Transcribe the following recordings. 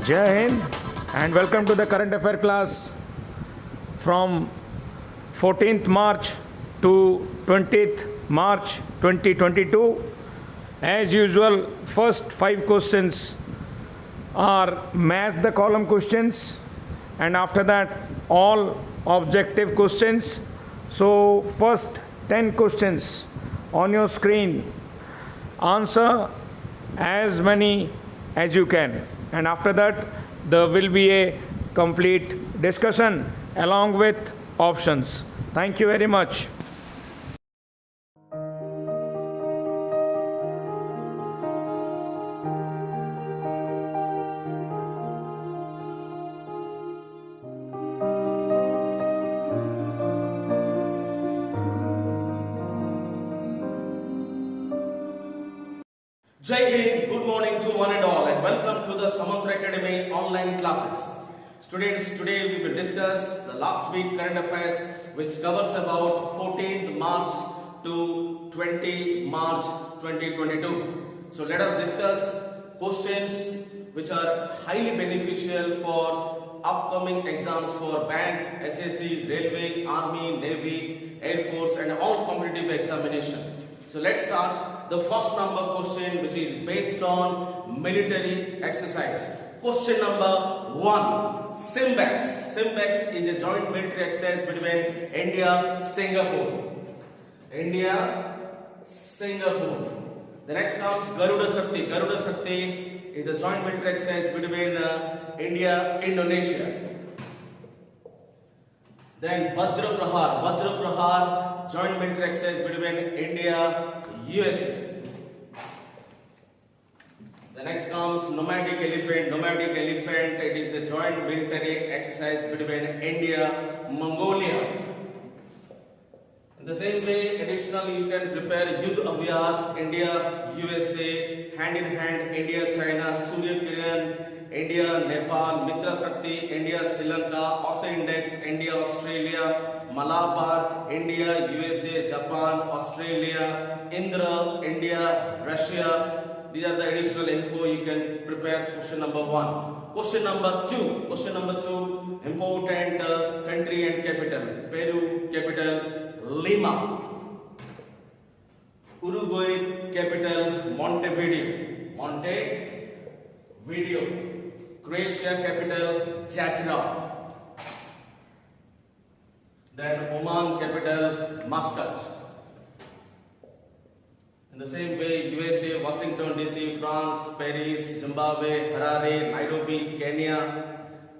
Jai Hind and welcome to the current affair class from 14th March to 20th March 2022. As usual, first 5 questions are match the column questions, and after that all objective questions. So first 10 questions on your screen, answer as many as you can, and after that there will be a complete discussion along with options. Thank you very much. Jai Hind, good morning to one and all, and welcome to the Samantra Academy online classes. Students, today we will discuss the last week current affairs, which covers about 14th March to 20 March 2022. So let us discuss questions which are highly beneficial for upcoming exams for bank, SSC, railway, army, navy, air force, and all competitive examination. So let's start. The first number question, which is based on military exercise. Question number 1. Simbex. Simbex is a joint military exercise between India, Singapore. India, Singapore. The next comes Garuda Shakti. Garuda Shakti is a joint military exercise between India, Indonesia. Then Vajra Prahar. Vajra Prahar, joint military exercise between India, USA. The next comes Nomadic Elephant. Nomadic Elephant, it is the joint military exercise between India, Mongolia. In the same way, additionally you can prepare Yudh Abhyas, India, USA, hand in hand, India, China, Surya Kiran, India, Nepal, Mitra Shakti, India, Sri Lanka, OSA Index, India, Australia, Malabar, India, USA, Japan, Australia, Indra, India, Russia. These are the additional info you can prepare. Question number 1. Question number 2. Question number 2. Important country and capital. Peru, capital Lima. Uruguay, capital Montevideo. Montevideo. Croatia, capital Zagreb. Then Oman, capital Muscat. In the same way, USA, Washington DC, France, Paris, Zimbabwe, Harare, Nairobi, Kenya,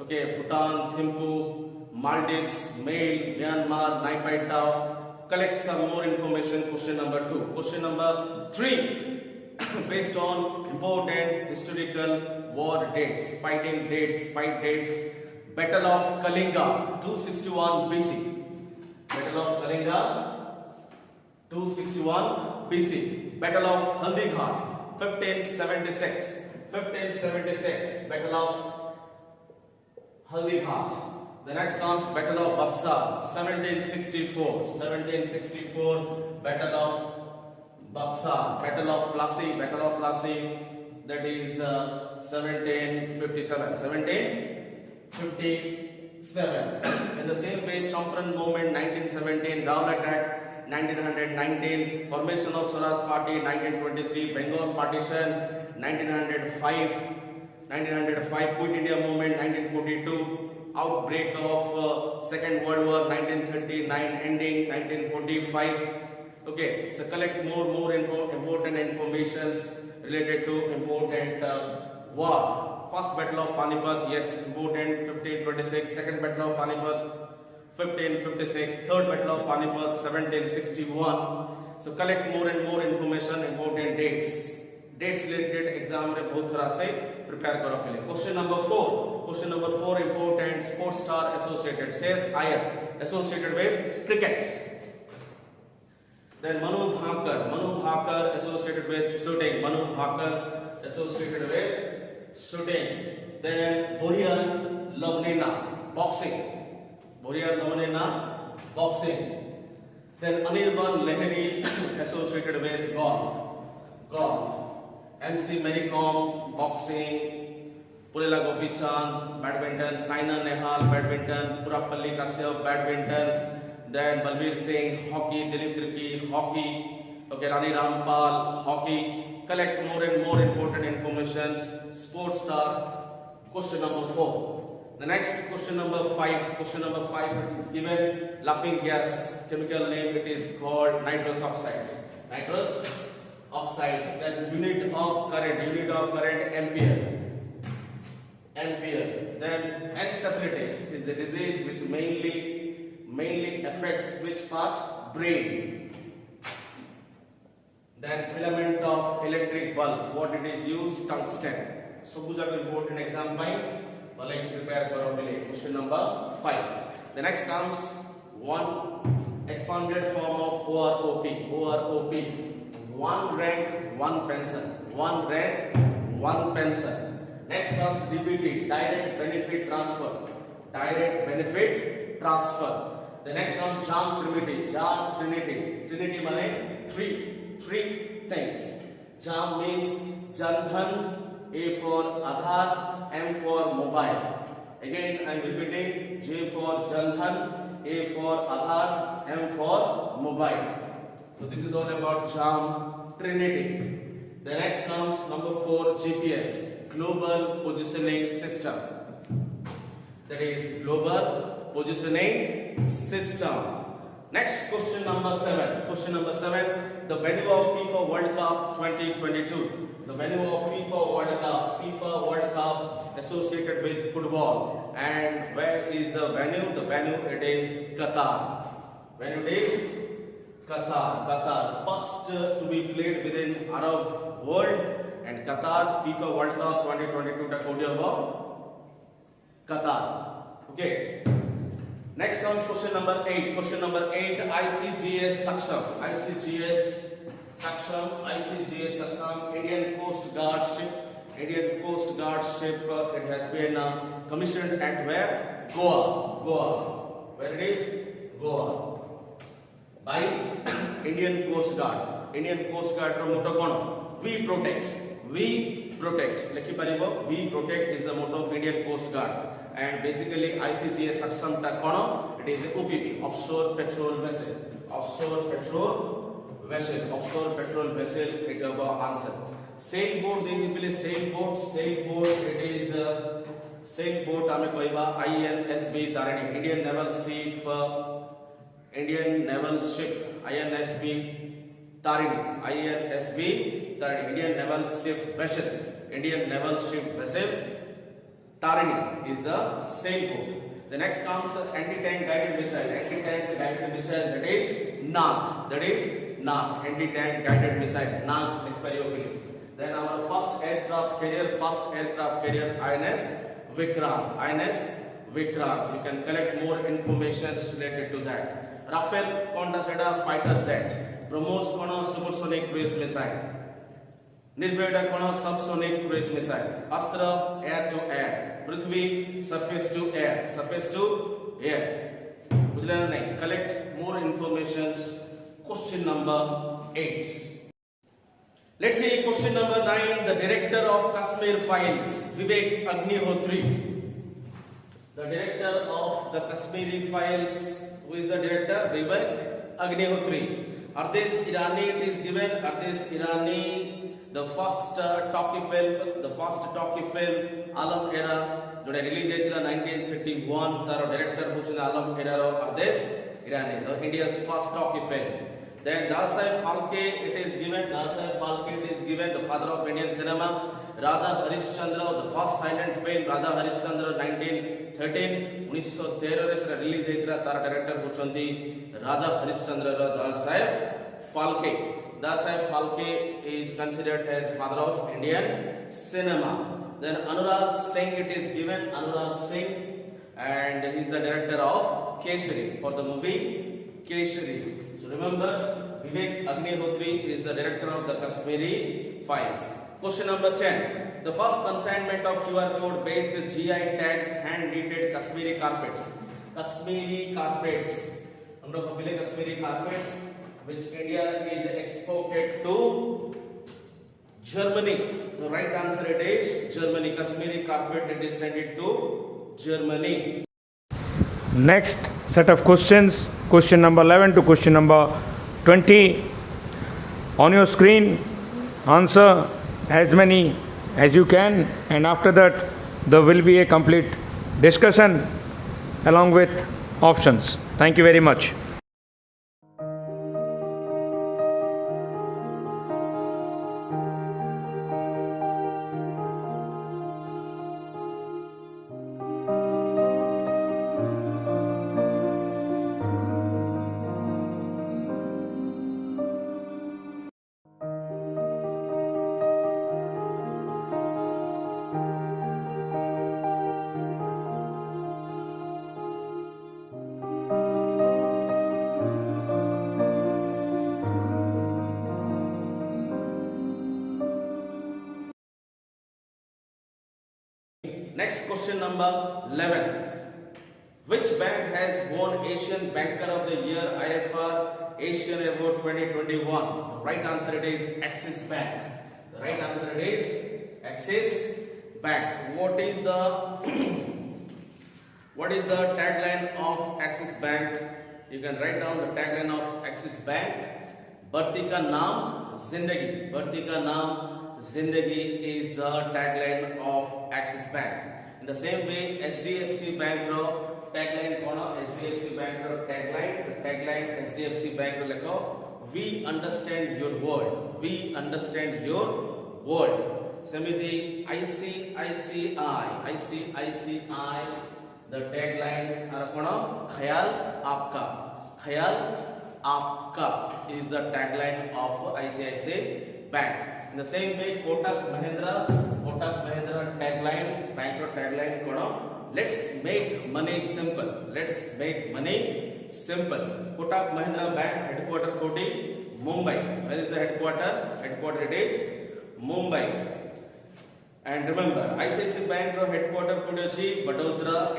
okay, Bhutan, Thimphu, Maldives, Mail, Myanmar, Naypyidaw. Collect some more information. Question number 2. Question number 3. Based on important historical war dates, fighting dates, fight dates. Battle of Kalinga, 261 BC. Battle of Kalinga, 261 BC. Battle of Haldighat, 1576. 1576. Battle of Haldighat. The next comes Battle of Buxar, 1764. 1764. Battle of Buxar. Battle of Plassey. Battle of Plassey. That is 1757. 1757. In the same way, Champran movement, 1917. Rowlatt Act, 1919. Formation of Swaraj Party, 1923. Bengal partition, 1905. 1905. Quit India movement, 1942. Outbreak of Second World War, 1939. Ending, 1945. Okay, so collect more important informations related to important war. First Battle of Panipat, yes, important, 1526. Second Battle of Panipat, 1556. Third Battle of Panipat, 1761. So collect more and more information, important dates. Dates related exam में बहुत तरह से prepare करो पहले. Question number 4. Question number 4 important. Sports star associated. Says Iyer associated with cricket. Then Manu Bhaker. Manu Bhaker associated with shooting. Manu Bhaker associated with shooting. Then Bohrian Lovnina, boxing. Bohrian Lovnina, boxing. Then Anirban Lahiri associated with golf. Golf. MC Mary Kom, boxing. Purila Gopichand, badminton. Saina Nehwal, badminton. Purappalli Kashyap, badminton. Then Balbir Singh, hockey. Dilip Trikhi, hockey. Okay, Rani Rampal, hockey. Collect more and more important information. Sports star. Question number 4. The next question number 5. Question number 5 is given laughing gas. Chemical name it is called nitrous oxide. Nitrous oxide. Then unit of current ampere. Ampere. Then encephalitis is a disease which mainly affects which part? Brain. Then filament of electric bulb. What it is used? Tungsten. So, who's an important exam by? Well, I prepare for question number 5. The next comes one expanded form of OROP. OROP. One rank, one pencil. One rank, one pencil. Next comes DBT. Direct benefit transfer. Direct benefit transfer. The next comes JAM Trinity. JAM Trinity. Trinity means three things. JAM means Jan Dhan, A for Aadhaar, M for mobile. Again I am repeating, J for Jan Dhan, A for Aadhaar, M for mobile. So this is all about JAM Trinity. The next comes number 4, GPS, Global Positioning System. That is Global Positioning System. Next question number 7. Question number 7. The venue of FIFA World Cup 2022. The venue of FIFA World Cup associated with football. And where is the venue? The venue it is Qatar. Venue is Qatar. Qatar. First to be played within Arab world. And Qatar FIFA World Cup 2022 ta kodi hobo Qatar. Okay. Next comes question number 8. Question number 8, ICGS Saksham. ICGS Saksham, Indian Coast Guard ship. Indian Coast Guard ship, it has been commissioned at where? Goa. Where it is? Goa. By Indian Coast Guard. Indian Coast Guard ro motto kono? We protect. Lekhi paribo. We protect is the motto of Indian Coast Guard. And basically ICGS Saksham ta kono? It is a OPV, offshore patrol vessel. Offshore patrol vessel it is answer. Sailboat देइछि पहिले sailboat it is sailboat ame कहबा INSB Tarini, Indian Naval ship INSB Tarini, Indian Naval ship vessel Tarini is the sailboat. The next comes anti-tank guided missile. That is NAG. Anti-tank guided missile. NAG. Then our first aircraft carrier INS Vikrant. You can collect more information related to that. Rafale Konda Seda fighter jet. BrahMos kono supersonic cruise missile. Nirveda kono subsonic cruise missile. Astra air to air. Prithvi surface to air. Bujhla nahi. Collect more information. Question number 8. Let's see question number 9. The director of Kashmir Files, Vivek Agnihotri. The director of the Kashmiri Files, who is the director? Vivek Agnihotri. Ardesh Irani, it is given. Ardesh Irani. The first talkie film Alam Era जोड़ा release होइतिला 1931 तार director होचन आलम एरा रो Ardesh Irani, the India's first talkie film. Then Dasai Phalke it is given, the father of Indian cinema. Raja Harishchandra, the first silent film Raja Harishchandra 1913 1913 रे release होइतिला तार director होचंती Raja Harishchandra row Dasai Phalke. Dasai Phalke is considered as father of Indian cinema. Then Anurag Singh it is given, Anurag Singh, and he is the director of Keshari for the movie Keshari. So remember, Vivek Agnihotri is the director of the Kashmiri Files. Question number 10. The first consignment of QR code based GI tagged hand knitted Kashmiri carpets. Kashmiri carpets. Kashmiri carpets which India is exported to Germany. The right answer it is Germany. Kashmiri carpet, it is sent it to Germany. Next set of questions, question number 11 to question number 20. On your screen, answer as many as you can, and after that there will be a complete discussion along with options. Thank you very much. Next question number 11. Which bank has won Asian Banker of the Year IFR Asian Award 2021? The right answer it is Axis Bank. The right answer it is Axis Bank. What is the tagline of Axis Bank? You can write down the tagline of Axis Bank. बढ़ती का नाम जिंदगी. बढ़ती का नाम Zindagi is the tagline of Axis Bank. In the same way, SDFC Bank ro tagline kono SDFC Bank ro tagline SDFC Bank ro lekho, we understand your world. We understand your world. Samiti ICICI the tagline are kono khayal aapka is the tagline of ICICI Bank. In the same way, Kotak Mahindra tagline, bank tagline kono, let's make money simple. Let's make money simple. Kotak Mahindra Bank headquarter Koti, Mumbai. Where is the headquarter? Headquarter it is Mumbai. And remember, ICICI Bank headquarter Koti Vadodara,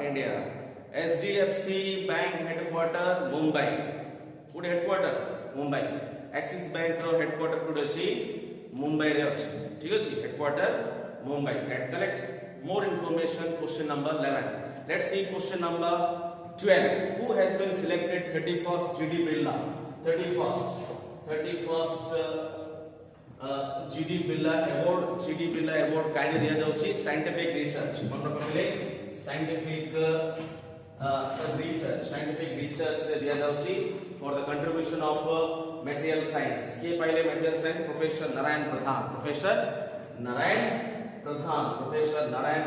India. SDFC Bank headquarter Mumbai. Kodi headquarter Mumbai. Axis Bank row headquarter code अछि मुंबई रे अछि. ठीक अछि, headquarter Mumbai. And collect more information. Question number 11. Let's see question number 12. Who has been selected 31st GD Birla? 31st GD Birla Award काहे दिया जाउछि? Scientific research. मन रखले scientific research रे दिया जाउछि for the contribution of material science. के पहले material science Professor Narayan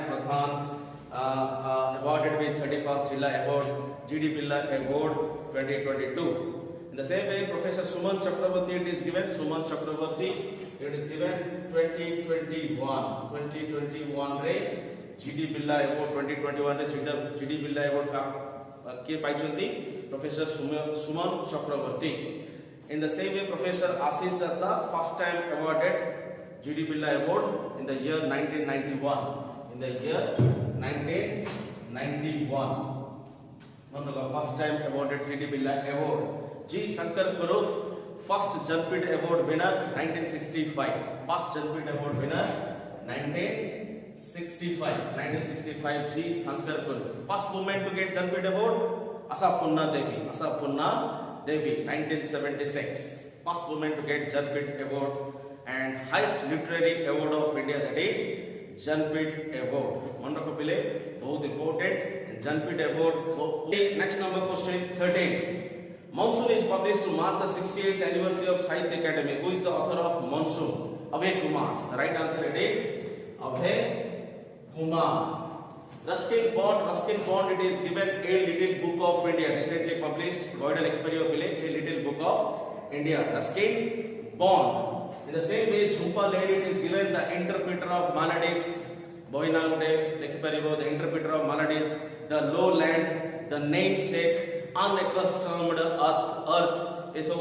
Pradhan awarded with 31st GD Birla Award 2022. In the same way, Professor Suman Chakraborty it is given 2021 रे GD Birla Award 2021 रे GD Birla Award का के पाइछंती Professor Suman Chakraborty. In the same way, Professor Ashish Datta first time awarded GD Birla Award in the year 1991. First time awarded GD Birla Award. G. Shankar Kurup, first Jnanpith Award winner 1965. First Jnanpith Award winner 1965. G. Shankar Kurup. First woman to get Jnanpith Award Asapunna Devi 1976. First woman to get Jnanpith Award. And highest literary award of India, that is Jnanpith Award. Wonderful pile, बहुत important. Jnanpith Award. Next number question 13. Monsoon is published to mark the 68th anniversary of Sahitya Academy. Who is the author of Monsoon? Abhay Kumar. The right answer it is Abhay Kumar. Ruskin Bond. It is given A Little Book of India, recently published. A Little Book of India. Ruskin Bond. In the same way, Jhumpa Lahiri, it is given the Interpreter of Maladies. Bohinangde Lekiparibo, the Interpreter of Maladies. The Lowland, the Namesake, Unaccustomed Earth. This is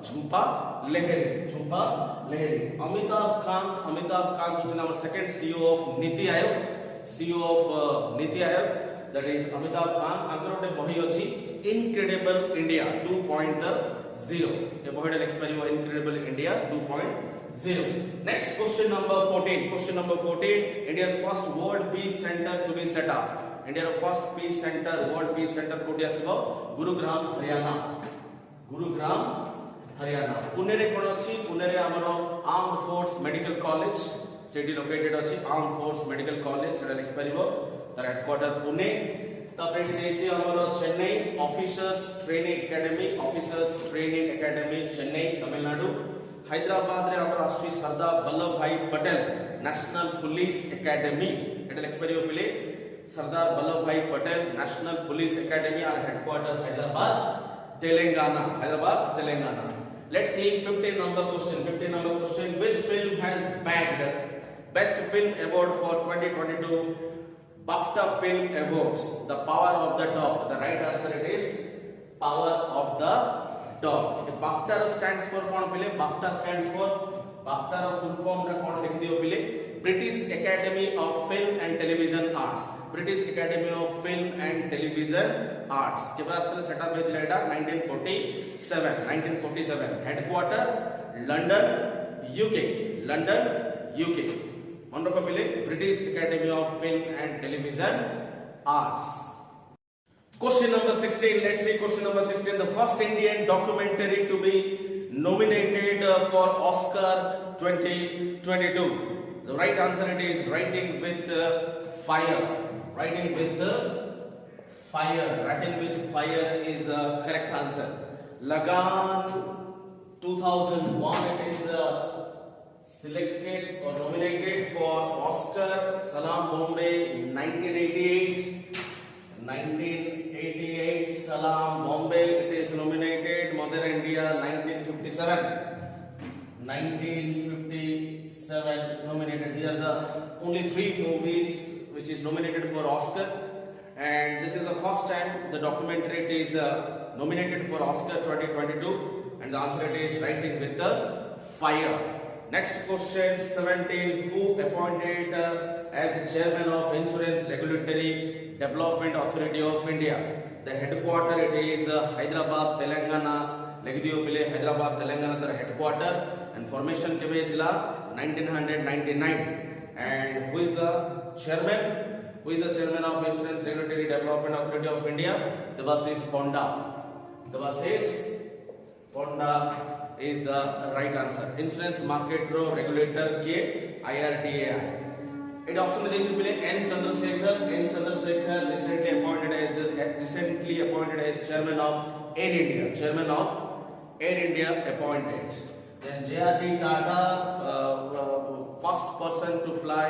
Jhumpa Lahiri. Amitabh Kant, which is our second CEO of Niti Aayog. That is Amitabh Kant. Agar ote bohi achi Incredible India 2.0. ए बहिडा लिखि परिबो incredible India 2.0. Next question number 14. Question number 14. India's first World Peace Center to be set up. India's first peace center, World Peace Center कोठी आसीबो गुरुग्राम हरियाणा. गुरुग्राम हरियाणा. पुणे रे कोन अछि? पुणे रे हमरो armed force medical college सेठी located अछि. Armed force medical college सेटा लिखि परिबो. तार headquarter Pune. तापर देछि हमरो Chennai officers training academy. Officers training academy Chennai Tamil Nadu. Hyderabad रे हमरो राष्ट्रीय सरदार Vallabh Bhai Patel National Police academy. एटा लिखि परिबो पिले Sardar Vallabh Bhai Patel National Police Academy are headquarter Hyderabad Telangana. Hyderabad Telangana. Let's see 15 number question. 15 number question. Which film has bagged Best Film Award for 2022 BAFTA Film Awards? The Power of the Dog. The right answer it is Power of the Dog. The BAFTA stands for कौन पिले? BAFTA stands for BAFTA ର full form ଟା कौन लिख दियो पिले? British Academy of Film and Television Arts. British Academy of Film and Television Arts. केबे आस्तले setup हेतिला एटा 1947. Headquarter London UK. London UK. मन रखो पिले British Academy of Film and Television Arts. Question number 16. Let's see question number 16. The first Indian documentary to be nominated for Oscar 2022. The right answer it is Writing with Fire. Writing with Fire. Writing with Fire is the correct answer. Lagan 2001 it is selected or nominated for Oscar. Salam Bombay 1988 Salam Bombay it is nominated. Mother India 1957 nominated. These are the only 3 movies which is nominated for Oscar, and this is the first time the documentary is nominated for Oscar 2022, and the answer it is Writing with the Fire. Next question 17. Who appointed as chairman of Insurance Regulatory Development Authority of India? The headquarter it is Hyderabad Telangana. लिख दियो पिले हैदराबाद तेलंगाना तर headquarter and formation केबे थिला 1999. And who is the chairman of Insurance Regulatory Development Authority of India? Devashish Ponda. Devashish Ponda is the right answer. Insurance market ro regulator के IRDAI. It option is पिले N Chandrasekhar recently appointed as chairman of Air India appointed. Then JRD Tata, first person to fly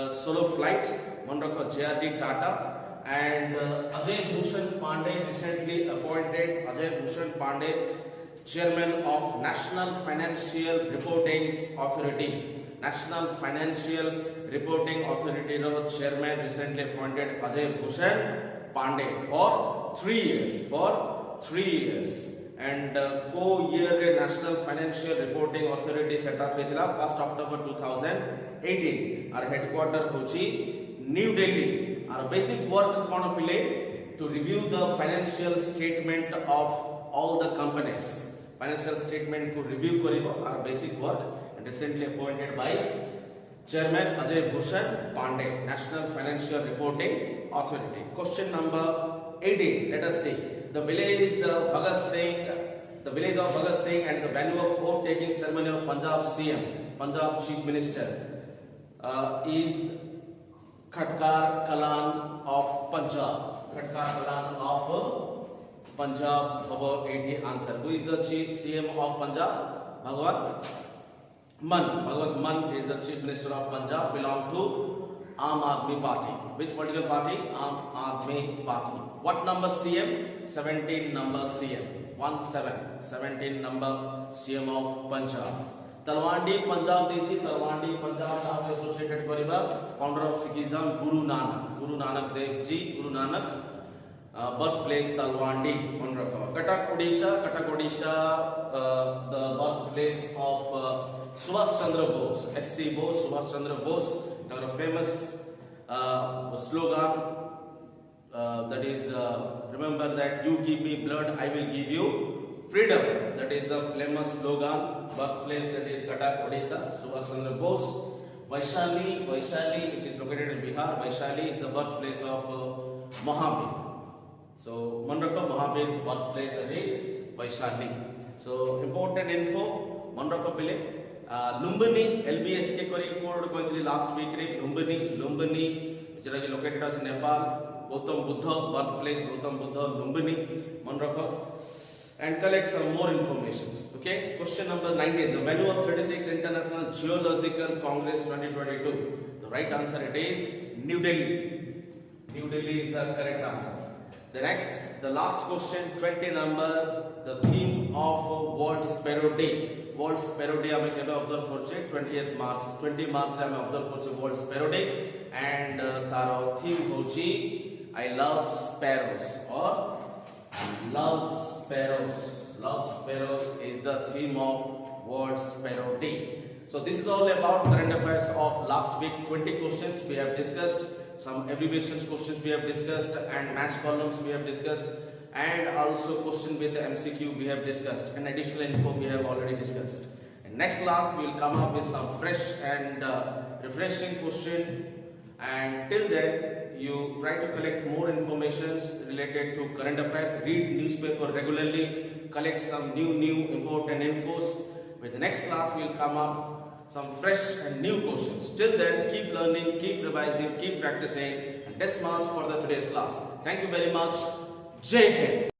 solo flight. Monrokho JRD Tata. And Ajay Bhushan Pandey recently appointed. Ajay Bhushan Pandey, chairman of National Financial Reporting Authority. National Financial Reporting Authority ro chairman recently appointed Ajay Bhushan Pandey for 3 years. And co-year National Financial Reporting Authority set up हेतिला 1st October 2018. Our headquarter होची New Delhi. Our basic work कौन पिले to review the financial statement of all the companies. Financial statement को review करिबो. Our basic work and recently appointed by Chairman Ajay Bhushan Pandey, National Financial Reporting Authority. Question number 18. Let us see. The village of Bhagat Singh and the venue of oath taking ceremony of Punjab CM, Punjab Chief Minister, is Khatkar Kalan of Punjab. Khatkar Kalan of Punjab. Baba 80 answer. Who is the CM of Punjab? Bhagwat Mann. Bhagwat Mann is the Chief Minister of Punjab. Belong to Aam Aadmi Party. Which political party? Aam Aadmi Party. What number CM? 17 number CM. 17 number CM of Punjab. Talwandi Punjab देछि. Talwandi Punjab साथ associated करिबा founder of Sikhism Guru Nanak Dev Ji. Guru Nanak birthplace Talwandi. मन रखो. Katak Odisha the birthplace of Subhash Chandra Bose. SC Bose, Subhash Chandra Bose. Their famous slogan that is remember that you give me blood, I will give you freedom, that is the famous slogan. Birthplace, that is Cuttack, Odisha, Subhash Chandra Bose. Vaishali, which is located in Bihar. Vaishali is the birthplace of Mahabir. So Manrakha Mahabir birthplace, that is Vaishali. So important info Manrakha Pile. Lumbini LBSK code last week. Lumbini, which is located in Nepal. Gautam Buddha birthplace, Gautam Buddha, Lumbini, Manrakha. And collect some more information. Okay, question number 19. The venue of 36th International Geological Congress 2022. The right answer it is New Delhi. New Delhi is the correct answer. The next, the last question, 20 number, the theme of World Sparrow Day. World Sparrow Day I observe 20th March. 20 March I observe World Sparrow Day. And taro theme hochi I love sparrows or love sparrows. Love sparrows is the theme of World Sparrow Day. So this is all about current affairs of last week. 20 questions we have discussed, some abbreviations questions we have discussed, and match columns we have discussed, and also question with MCQ we have discussed, and additional info we have already discussed. In next class we will come up with some fresh and refreshing question, and till then you try to collect more informations related to current affairs, read newspaper regularly, collect some new important infos. With the next class we will come up some fresh and new questions. Till then, keep learning, keep revising, keep practicing, and test marks for the today's class. Thank you very much. Jai Hind.